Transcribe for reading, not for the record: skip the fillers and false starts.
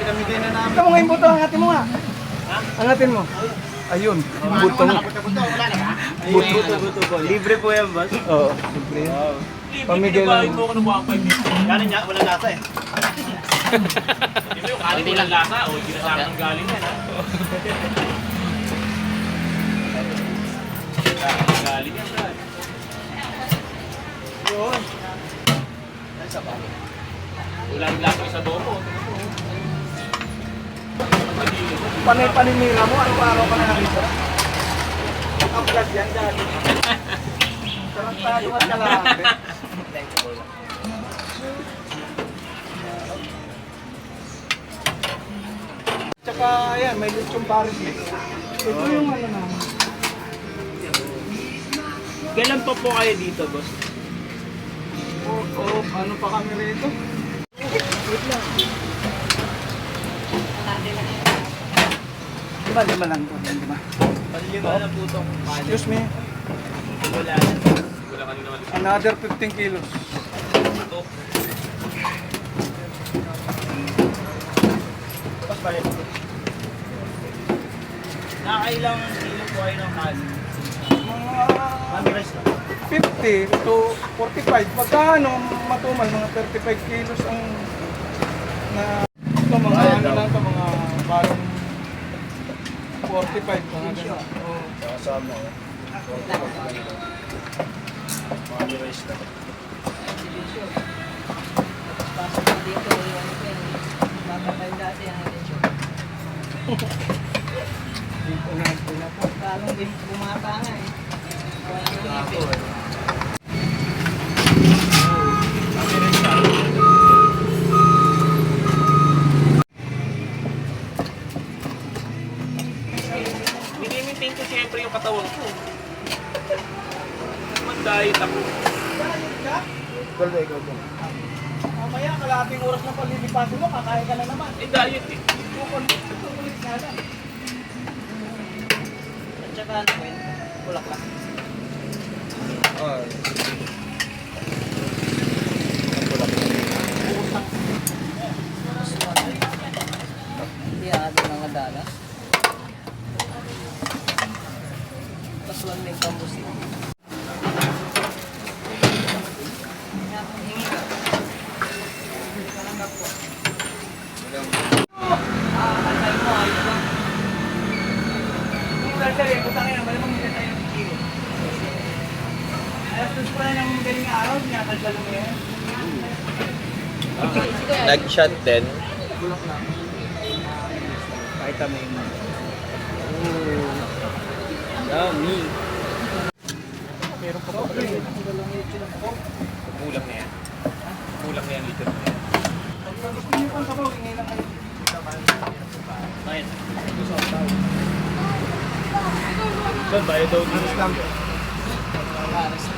pinamigay na namin. Ikaw mo ngayon buto, angatin mo nga. Angatin mo. Ayun, butong. Buto. Libre po yan, boss. Oo, libre. Pamigay lang. Galing niya, walang lasa eh. Di ba yung kanin walang lasa? O, ginasama ng galing yan, ha? Galing yan, ha? Yun. Walang lasa sa domo. Panay-paninira mo, araw-araw ka na nakita. Ang vlog yan, dati. Sarang ka lang. Tsaka, ayan, may lechong paris mix. Ito yung ano naman. Kailan pa po kayo dito, boss? Ano pa kami rito? Wait lang. Lima lang po, lima. Panlima na po itong kanin. Excuse me, Wala na. Wala kanina naman. another 15 kilos. Ito. Boss, balik. Nakailang kilo po kayo ng kanin? Mga Kami rest na. 50 to 45. Pagka ano, matumal, mga 35 kilos ang na ito mga ano lang ito, mga parang 45 mga gano'n. Oo. Kasama ko. Kami rest na. Dito na po. Lalong din bumata nga eh. Ako eh. Minimaintain ko siyempre yung katawan ko. Mag-diet ako. Golda, ikaw po. Mamaya, kalating oras na palilipasin mo, kakain ka na naman. Eh, diet eh. Kukulit nga lang. At saka ano yun, bulaklak. Oh. Hindi atin mga dalas. Tapos lang may kambusin. Hingi ka. Hingi ka lang po. Kantay mo, ayos lang. Kung sasali, kung saan kaya, malamang hindi tayo ng kilo. Alas dos pa na ng galing araw, sinakasalo mo yan. Nag-shot din. Bulak lang. Vitamin. Yummy. Meron pa pa pala yun. Kulang na yan. Kulang na yan liter na yan. Pag gusto niyo pang sabaw, ingay lang kayo. Ayun. So, tayo daw dito. Alas lang. Pares na.